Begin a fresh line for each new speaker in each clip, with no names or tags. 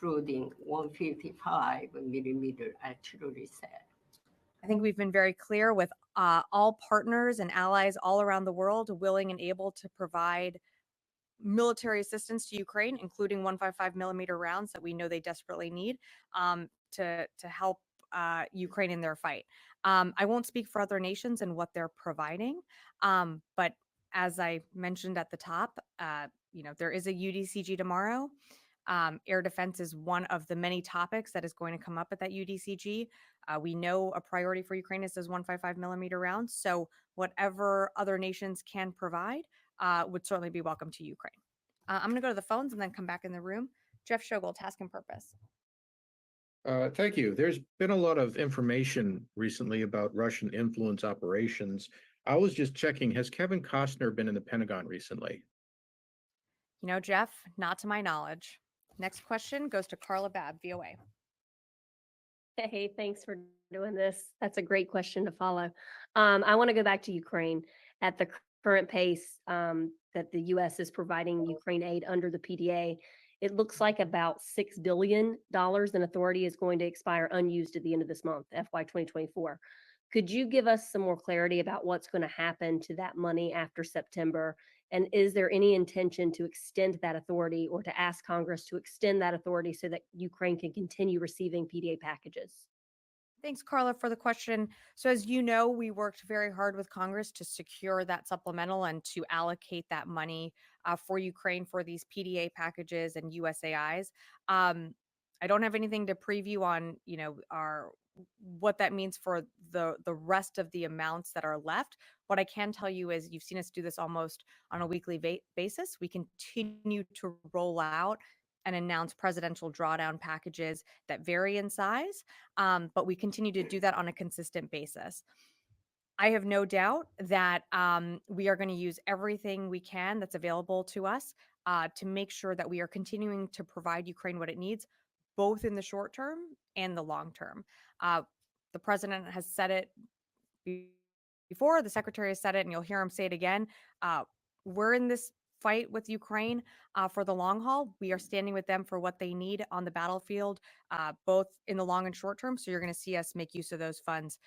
including 155 millimeter artillery cell?
I think we've been very clear with all partners and allies all around the world willing and able to provide military assistance to Ukraine, including 155 millimeter rounds that we know they desperately need to help Ukraine in their fight. I won't speak for other nations and what they're providing, but as I mentioned at the top, there is a UDCG tomorrow. Air defense is one of the many topics that is going to come up at that UDCG. We know a priority for Ukraine is those 155 millimeter rounds. So whatever other nations can provide would certainly be welcome to Ukraine. I'm going to go to the phones and then come back in the room. Jeff Shogol, Task and Purpose.
Thank you. There's been a lot of information recently about Russian influence operations. I was just checking, has Kevin Costner been in the Pentagon recently?
Jeff, not to my knowledge. Next question goes to Carla Babb, VOA.
Hey, thanks for doing this. That's a great question to follow. I want to go back to Ukraine. At the current pace that the U.S. is providing Ukraine aid under the PDA, it looks like about $6 billion in authority is going to expire unused at the end of this month, FY 2024. Could you give us some more clarity about what's going to happen to that money after September? And is there any intention to extend that authority or to ask Congress to extend that authority so that Ukraine can continue receiving PDA packages?
Thanks, Carla, for the question. So as you know, we worked very hard with Congress to secure that supplemental and to allocate that money for Ukraine for these PDA packages and USAIs. I don't have anything to preview on, what that means for the rest of the amounts that are left. What I can tell you is you've seen us do this almost on a weekly basis. We continue to roll out and announce presidential drawdown packages that vary in size, but we continue to do that on a consistent basis. I have no doubt that we are going to use everything we can that's available to us to make sure that we are continuing to provide Ukraine what it needs, both in the short term and the long term. The president has said it before, the secretary has said it, and you'll hear him say it again. We're in this fight with Ukraine for the long haul. We are standing with them for what they need on the battlefield, both in the long and short term. So you're going to see us make use of those funds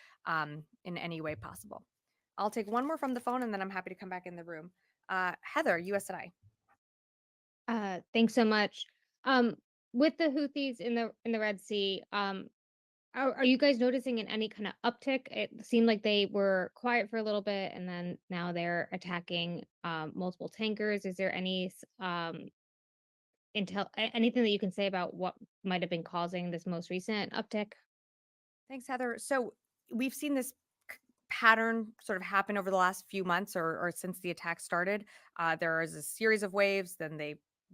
in any way possible. I'll take one more from the phone, and then I'm happy to come back in the room. Heather, USNI.
Thanks so much. With the Houthis in the Red Sea, are you guys noticing any kind of uptick? It seemed like they were quiet for a little bit, and then now they're attacking multiple tankers. Is there any anything that you can say about what might have been causing this most recent uptick?
Thanks, Heather. So we've seen this pattern sort of happen over the last few months or since the attack started. There is a series of waves, then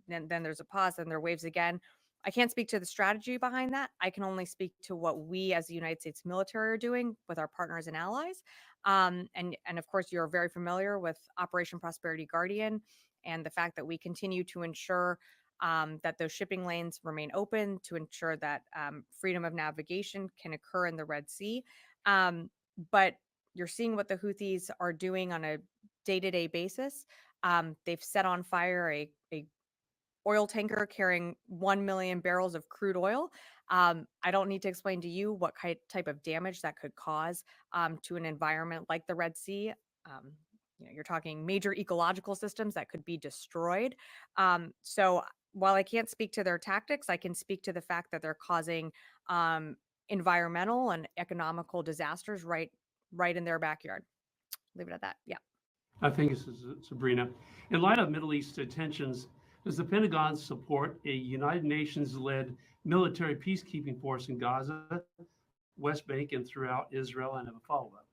there's a pause, then there are waves again. I can't speak to the strategy behind that. I can only speak to what we as the United States military are doing with our partners and allies. And of course, you're very familiar with Operation Prosperity Guardian and the fact that we continue to ensure that those shipping lanes remain open, to ensure that freedom of navigation can occur in the Red Sea. But you're seeing what the Houthis are doing on a day-to-day basis. They've set on fire a oil tanker carrying 1 million barrels of crude oil. I don't need to explain to you what type of damage that could cause to an environment like the Red Sea. You're talking major ecological systems that could be destroyed. So while I can't speak to their tactics, I can speak to the fact that they're causing environmental and economical disasters right in their backyard. Leave it at that. Yeah.
Thank you, Sabrina. In light of Middle East tensions, does the Pentagon support a United Nations-led military peacekeeping force in Gaza, West Bank, and throughout Israel? And have a follow-up.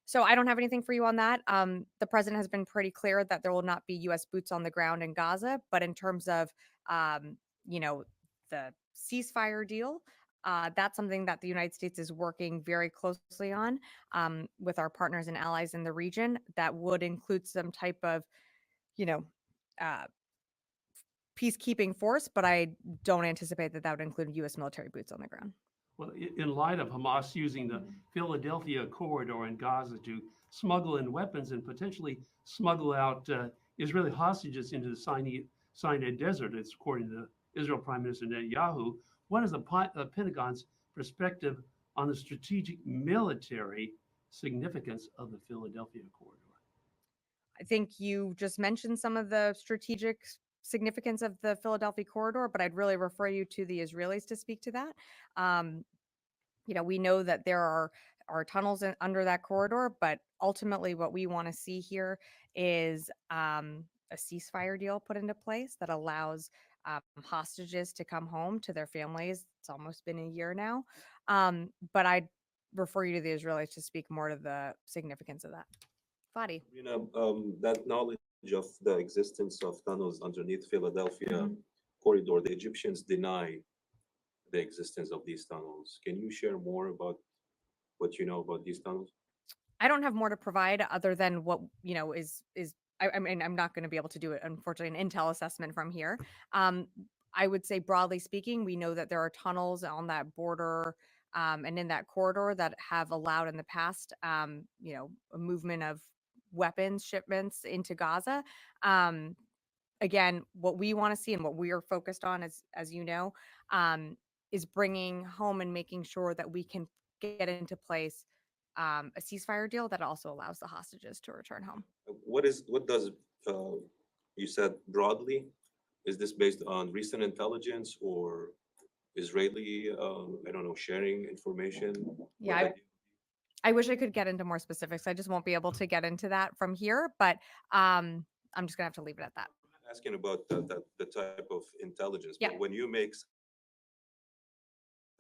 So I don't have anything for you on that. The president has been pretty clear that there will not be U.S. boots on the ground in Gaza. But in terms of, the ceasefire deal, that's something that the United States is working very closely on with our partners and allies in the region. That would include some type of, peacekeeping force, but I don't anticipate that would include U.S. military boots on the ground.
Well, in light of Hamas using the Philadelphia corridor in Gaza to smuggle in weapons and potentially smuggle out Israeli hostages into the Sinai Desert, it's according to Israel Prime Minister Netanyahu, what is the Pentagon's perspective on the strategic military significance of the Philadelphia corridor?
I think you just mentioned some of the strategic significance of the Philadelphia corridor, but I'd really refer you to the Israelis to speak to that. Um, we know that there are tunnels under that corridor, but ultimately what we want to see here is a ceasefire deal put into place that allows hostages to come home to their families. It's almost been a year now. But I'd refer you to the Israelis to speak more to the significance of that. Fadi.
That knowledge of the existence of tunnels underneath Philadelphia
Mhm.
corridor, the Egyptians deny the existence of these tunnels. Can you share more about what you know about these tunnels?
I don't have more to provide other than what is. I mean, I'm not going to be able to do it, unfortunately, an intel assessment from here. I would say, broadly speaking, we know that there are tunnels on that border and in that corridor that have allowed in the past, a movement of weapons shipments into Gaza. Um, Again, what we want to see and what we are focused on, as you know, is bringing home and making sure that we can get into place a ceasefire deal that also allows the hostages to return home.
What does you said broadly? Is this based on recent intelligence or Israeli, I don't know, sharing information?
Yeah, I wish I could get into more specifics. I just won't be able to get into that from here, but I'm just gonna have to leave it at that.
I'm not asking about the type of intelligence,
Yeah.
but when you make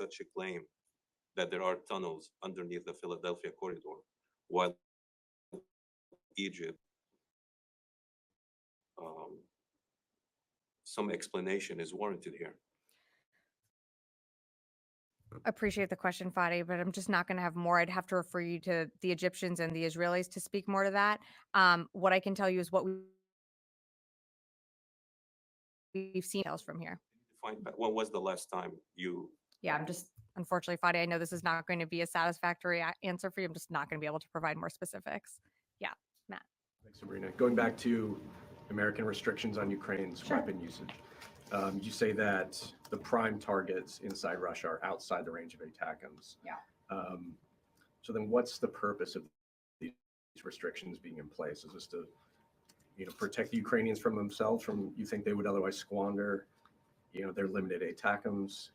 such a claim that there are tunnels underneath the Philadelphia corridor, while Egypt, um, some explanation is warranted here.
Appreciate the question, Fadi, but I'm just not going to have more. I'd have to refer you to the Egyptians and the Israelis to speak more to that. What I can tell you is what we've seen else from here.
When was the last time you?
Yeah, I'm just, unfortunately, Fadi, I know this is not going to be a satisfactory answer for you. I'm just not going to be able to provide more specifics. Yeah, Matt.
Thanks, Sabrina. Going back to American restrictions on Ukraine's weapon usage, you say that the prime targets inside Russia are outside the range of ATACMS.
Yeah.
So then what's the purpose of these restrictions being in place? Is this to protect the Ukrainians from themselves, from you think they would otherwise squander their limited ATACMS?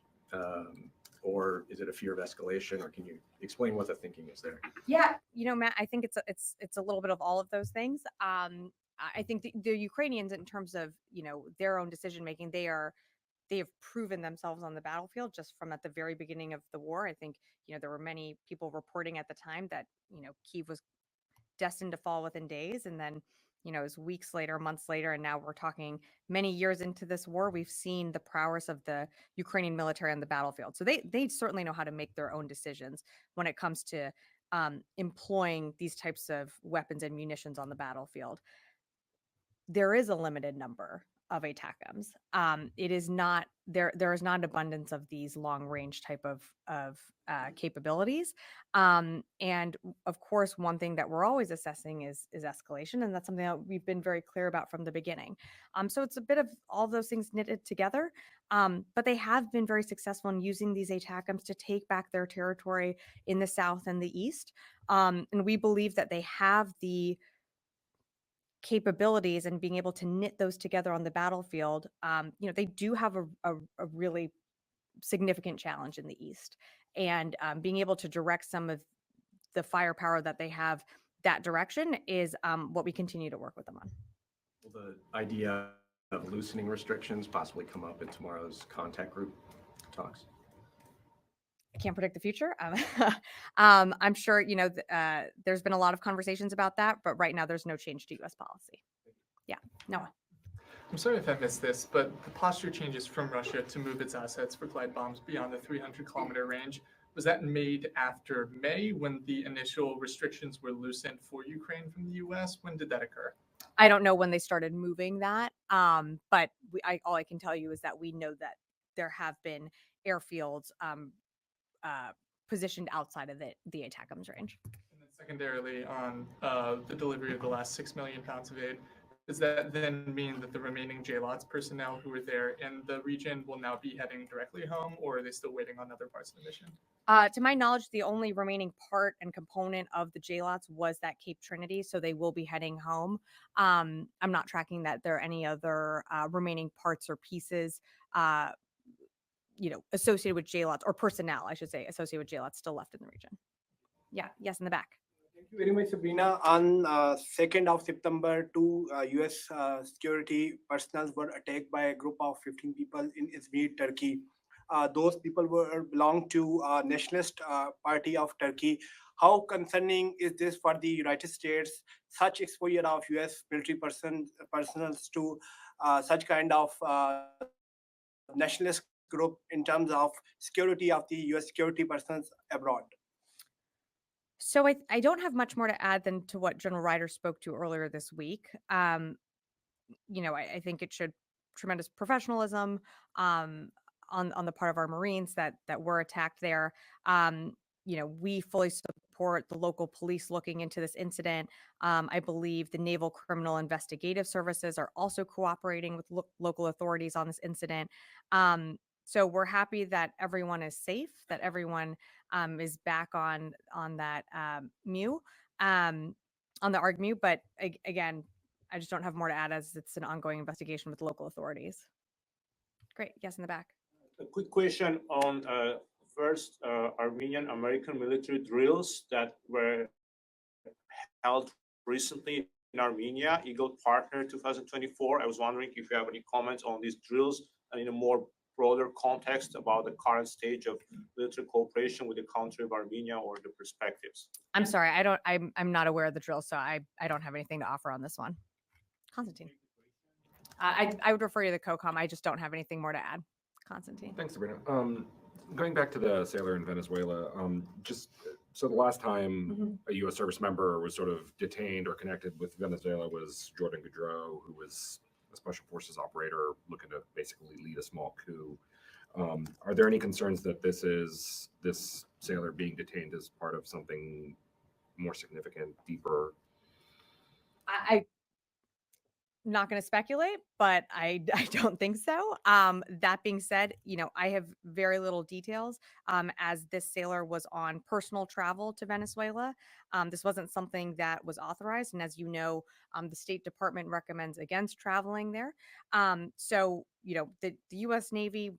Or is it a fear of escalation, or can you explain what the thinking is there?
Yeah, Matt, I think it's a little bit of all of those things. I think the Ukrainians, in terms of their own decision making, they have proven themselves on the battlefield just from at the very beginning of the war. I think there were many people reporting at the time that Kyiv was destined to fall within days, and then as weeks later, months later, and now we're talking many years into this war, we've seen the prowess of the Ukrainian military on the battlefield. So they certainly know how to make their own decisions when it comes to employing these types of weapons and munitions on the battlefield. There is a limited number of ATACMS. It is not there. There is not an abundance of these long range type of capabilities. And of course, one thing that we're always assessing is escalation, and that's something that we've been very clear about from the beginning. So it's a bit of all those things knitted together. But they have been very successful in using these ATACMS to take back their territory in the south and the east. And we believe that they have the capabilities and being able to knit those together on the battlefield. They do have a really significant challenge in the east, and being able to direct some of the firepower that they have that direction is what we continue to work with them on.
Will the idea of loosening restrictions possibly come up in tomorrow's contact group talks?
I can't predict the future. I'm sure, there's been a lot of conversations about that, but right now there's no change to U.S. policy. Yeah, Noah.
I'm sorry if I missed this, but the posture changes from Russia to move its assets for glide bombs beyond the 300-kilometer range, was that made after May when the initial restrictions were loosened for Ukraine from the U.S.? When did that occur?
I don't know when they started moving that, but all I can tell you is that we know that there have been airfields positioned outside of the ATACMS range.
And then secondarily, on the delivery of the last 6 million pounds of aid, does that then mean that the remaining JLOTS personnel who were there in the region will now be heading directly home, or are they still waiting on other parts of the mission?
To my knowledge, the only remaining part and component of the JLOTS was that Cape Trinity, so they will be heading home. I'm not tracking that there are any other remaining parts or pieces, associated with JLOTS, or personnel, I should say, associated with JLOTS still left in the region. Yeah, yes, in the back.
Thank you very much, Sabrina. On 2nd of September, two US security personnel were attacked by a group of 15 people in Izmir, Turkey. Those people belong to Nationalist Party of Turkey. How concerning is this for the United States? Such exposure of US military personnel to such kind of nationalist group in terms of security of the US security persons abroad.
So I don't have much more to add than to what General Ryder spoke to earlier this week. I think it should tremendous professionalism on the part of our Marines that were attacked there. We fully support the local police looking into this incident. I believe the Naval Criminal Investigative Services are also cooperating with local authorities on this incident. So we're happy that everyone is safe, that everyone is back on that MEU, on the ARG-MEU. But again, I just don't have more to add as it's an ongoing investigation with local authorities. Great. Yes, in the back.
A quick question on first Armenian American military drills that were held recently in Armenia, Eagle Partner 2024. I was wondering if you have any comments on these drills and in a more broader context about the current stage of military cooperation with the country of Armenia or the perspectives.
I'm sorry, I'm not aware of the drill, so I don't have anything to offer on this one. Constantine. I would refer you to the COCOM. I just don't have anything more to add. Constantine.
Thanks, Sabrina. Going back to the sailor in Venezuela, so the last time a U.S. service member was sort of detained or connected with Venezuela was Jordan Gaudreau, who was a special forces operator looking to basically lead a small coup. Are there any concerns that this sailor being detained as part of something more significant, deeper?
I'm not going to speculate, but I don't think so. That being said, I have very little details as this sailor was on personal travel to Venezuela. This wasn't something that was authorized. And as you know, the State Department recommends against traveling there. So, the U.S. Navy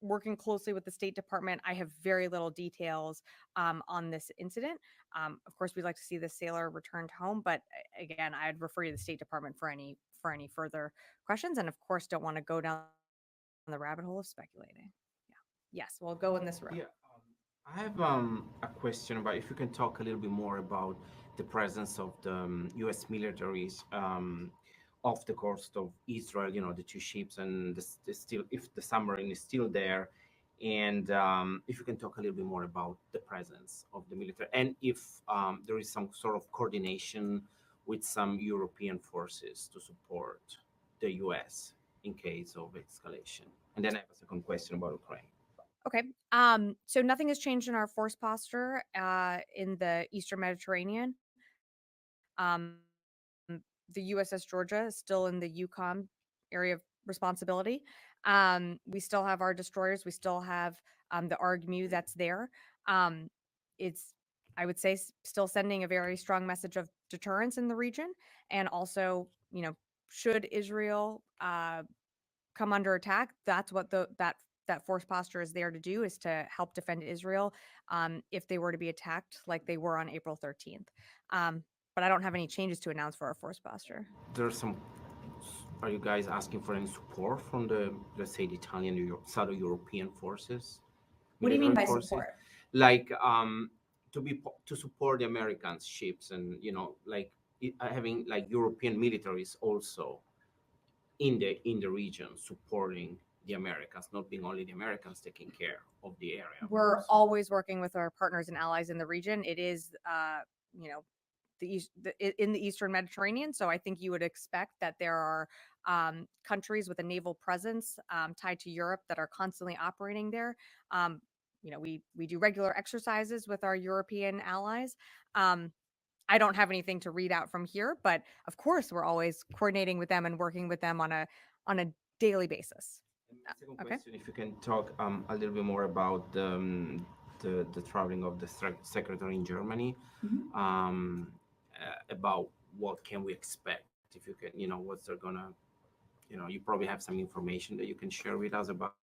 working closely with the State Department, I have very little details on this incident. Of course, we'd like to see the sailor returned home, but again, I'd refer you to the State Department for any further questions, and of course, don't want to go down the rabbit hole of speculating. Yeah. Yes, we'll go in this row.
Yeah, I have a question about if you can talk a little bit more about the presence of the U.S. militaries off the coast of Israel. The two ships and if the submarine is still there, and if you can talk a little bit more about the presence of the military, and if there is some sort of coordination with some European forces to support the U.S. in case of escalation. And then I have a second question about Ukraine.
Okay. So nothing has changed in our force posture in the Eastern Mediterranean. The USS Georgia is still in the EUCOM area of responsibility. We still have our destroyers. We still have the ARG-MEU that's there. It's, I would say, still sending a very strong message of deterrence in the region. And also, should Israel come under attack, that's what that force posture is there to do, is to help defend Israel if they were to be attacked like they were on April 13th. But I don't have any changes to announce for our force posture.
Are you guys asking for any support from let's say, the Italian, Southern European forces?
What do you mean by support?
Like to support the American ships and, having like European militaries also in the region supporting the Americans, not being only the Americans taking care of the area.
We're always working with our partners and allies in the region. It is, in the Eastern Mediterranean. So I think you would expect that there are countries with a naval presence tied to Europe that are constantly operating there. We do regular exercises with our European allies. I don't have anything to read out from here, but of course we're always coordinating with them and working with them on a daily basis.
And my second
Okay.
question, if you can talk a little bit more about the traveling of the secretary in Germany, about what can we expect? If you can, what's they're gonna, you probably have some information that you can share with us about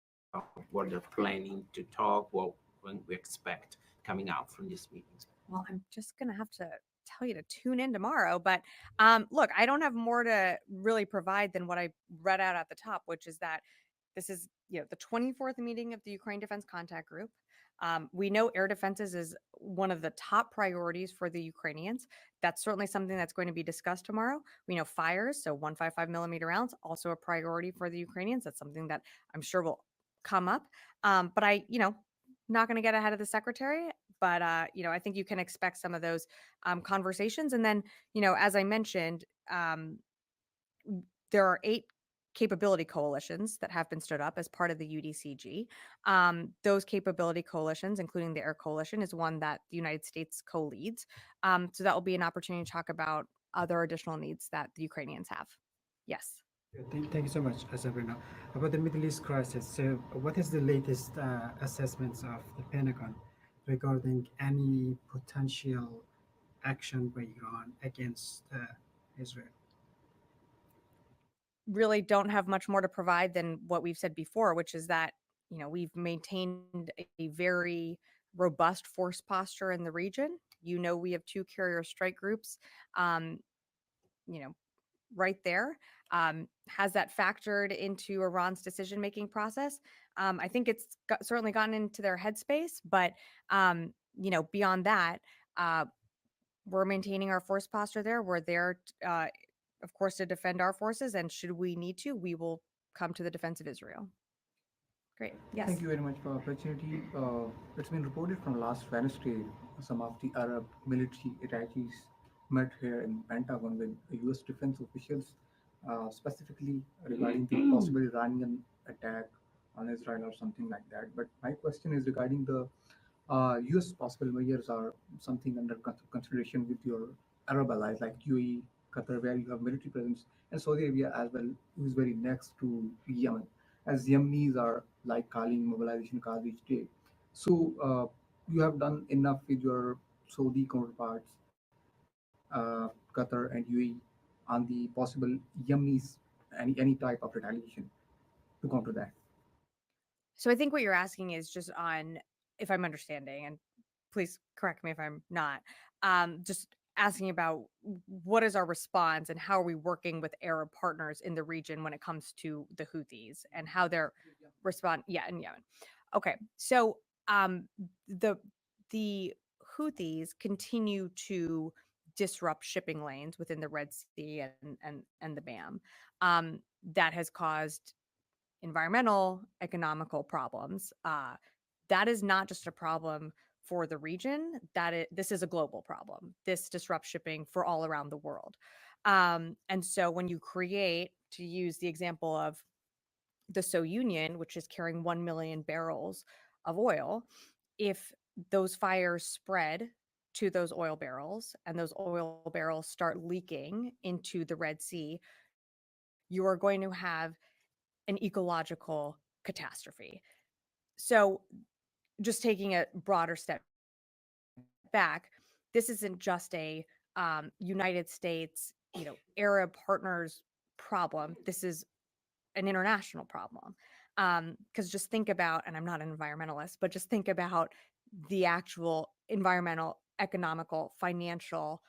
what they're planning to talk, what when we expect coming out from these meetings.
Well, I'm just gonna have to tell you to tune in tomorrow. But look, I don't have more to really provide than what I read out at the top, which is that this is the 24th meeting of the Ukraine Defense Contact Group. We know air defenses is one of the top priorities for the Ukrainians. That's certainly something that's going to be discussed tomorrow. We know fires, so 155 millimeter rounds, also a priority for the Ukrainians. That's something that I'm sure will come up. But not going to get ahead of the secretary. But I think you can expect some of those conversations. And then, as I mentioned, there are 8 capability coalitions that have been stood up as part of the UDCG. Those capability coalitions, including the Air Coalition, is one that the United States co-leads. So that will be an opportunity to talk about other additional needs that the Ukrainians have. Yes.
Thank you so much, Sabrina. About the Middle East crisis, so what is the latest assessments of the Pentagon regarding any potential action by Iran against Israel?
Really don't have much more to provide than what we've said before, which is that we've maintained a very robust force posture in the region. We have 2 carrier strike groups, right there. Has that factored into Iran's decision-making process? I think it's certainly gotten into their headspace, but beyond that, we're maintaining our force posture there. We're there, of course, to defend our forces, and should we need to, we will come to the defense of Israel. Great. Yes.
Thank you very much for the opportunity. It's been reported from last Wednesday, some of the Arab military attaches met here in Pentagon with U.S. defense officials, specifically regarding the possible Iranian attack on Israel or something like that. But my question is regarding the U.S. possible measures or something under consideration with your Arab allies like UAE, Qatar, where you have military presence, and Saudi Arabia as well, who is very next to Yemen, as Yemenis are like calling mobilization calls each day. So you have done enough with your Saudi counterparts, Qatar and UAE, on the possible Yemenis, any type of retaliation to counter that.
So I think what you're asking is just on, if I'm understanding, and please correct me if I'm not, just asking about what is our response and how are we working with Arab partners in the region when it comes to the Houthis and how they're respond. Yeah, in Yemen. Okay, so the Houthis continue to disrupt shipping lanes within the Red Sea and the BAM. That has caused environmental, economical problems. That is not just a problem for the region. This is a global problem. This disrupts shipping for all around the world. And so when you create, to use the example of the So Union, which is carrying 1 million barrels of oil, if those fires spread to those oil barrels and those oil barrels start leaking into the Red Sea, you are going to have an ecological catastrophe. So just taking a broader step back, this isn't just a United States, Arab partners problem. This is an international problem. Because just think about, and I'm not an environmentalist, but just think about the actual environmental, economical, financial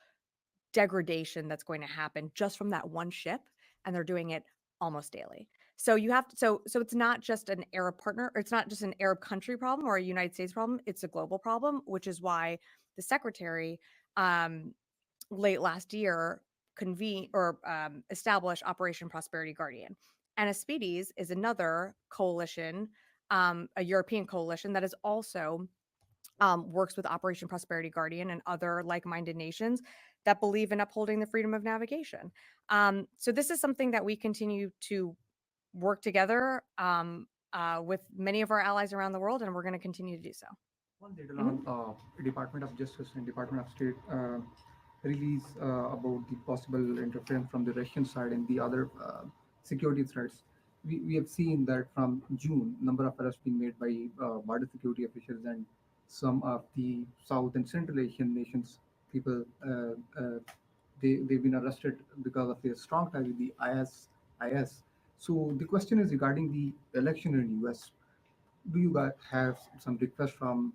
degradation that's going to happen just from that one ship, and they're doing it almost daily. So you have to, so it's not just an Arab partner, or it's not just an Arab country problem or a United States problem, it's a global problem, which is why the secretary late last year established Operation Prosperity Guardian. And Aspides is another coalition, a European coalition that is also works with Operation Prosperity Guardian and other like-minded nations that believe in upholding the freedom of navigation. So this is something that we continue to work together with many of our allies around the world, and we're going to continue to do so.
One little on Department of Justice and Department of State. release about the possible interference from the Russian side and the other security threats. We have seen that from June, number of arrests being made by border security officials and some of the South and Central Asian nations people. They've been arrested because of their strong tie with the IS. So the question is regarding the election in US. Do you guys have some requests from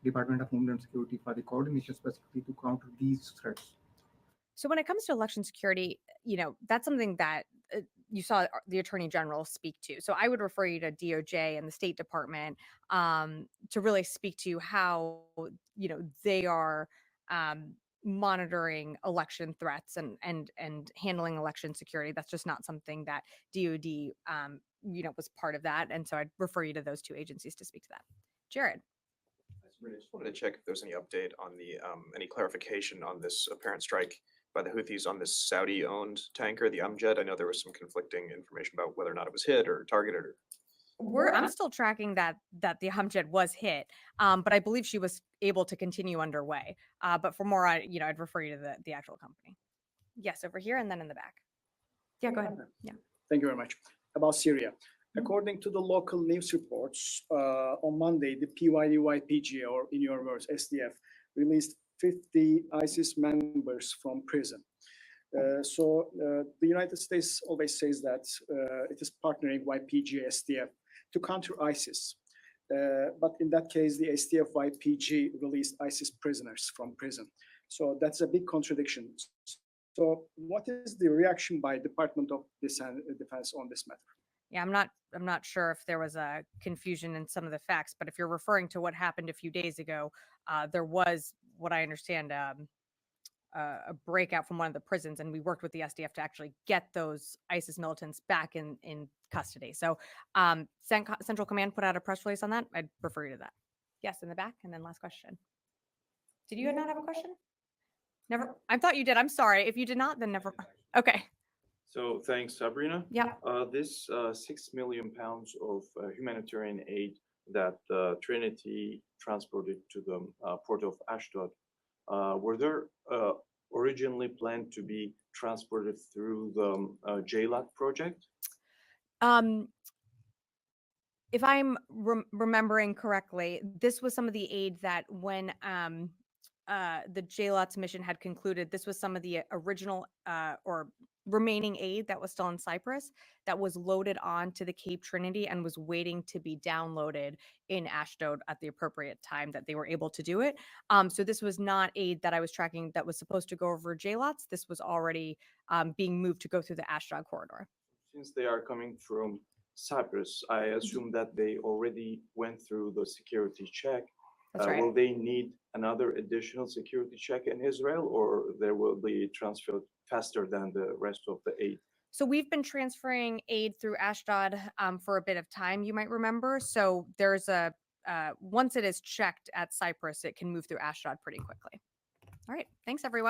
Department of Homeland Security for the coordination specifically to counter these threats?
So when it comes to election security, that's something that you saw the Attorney General speak to. So I would refer you to DOJ and the State Department to really speak to how they are monitoring election threats and handling election security. That's just not something that DoD was part of that, and so I'd refer you to those two agencies to speak to that. Jared.
I just wanted to check if there's any update on the any clarification on this apparent strike by the Houthis on this Saudi-owned tanker, the Amjad. I know there was some conflicting information about whether or not it was hit or targeted.
I'm still tracking that the Amjad was hit, but I believe she was able to continue underway. But for more, I'd refer you to the actual company. Yes, over here and then in the back. Yeah, go ahead. Yeah.
Thank you very much. About Syria. According to the local news reports, on Monday, the PYD-YPG, or in your words, SDF, released 50 ISIS members from prison. The United States always says that it is partnering YPG, SDF to counter ISIS. But in that case, the SDF-YPG released ISIS prisoners from prison. So that's a big contradiction. So what is the reaction by Department of Defense on this matter?
Yeah, I'm not sure if there was a confusion in some of the facts, but if you're referring to what happened a few days ago, there was, what I understand, a breakout from one of the prisons, and we worked with the SDF to actually get those ISIS militants back in custody. So Central Command put out a press release on that. I'd refer you to that. Yes, in the back, and then last question. Did you not have a question? Never. I thought you did. I'm sorry. If you did not, then never. Okay.
So thanks, Sabrina.
Yeah.
This 6 million pounds of humanitarian aid that Trinity transported to the port of Ashdod, were there originally planned to be transported through the JLAT project?
If I'm remembering correctly, this was some of the aid that when the JLOTS mission had concluded, this was some of the original or remaining aid that was still in Cyprus that was loaded on to the Cape Trinity and was waiting to be downloaded in Ashdod at the appropriate time that they were able to do it. So this was not aid that I was tracking that was supposed to go over JLOTS. This was already being moved to go through the Ashdod corridor.
Since they are coming from Cyprus, I assume that they already went through the security check.
That's right.
Will they need another additional security check in Israel, or they will be transferred faster than the rest of the aid?
So we've been transferring aid through Ashdod for a bit of time, you might remember. So there's once it is checked at Cyprus, it can move through Ashdod pretty quickly. All right. Thanks, everyone.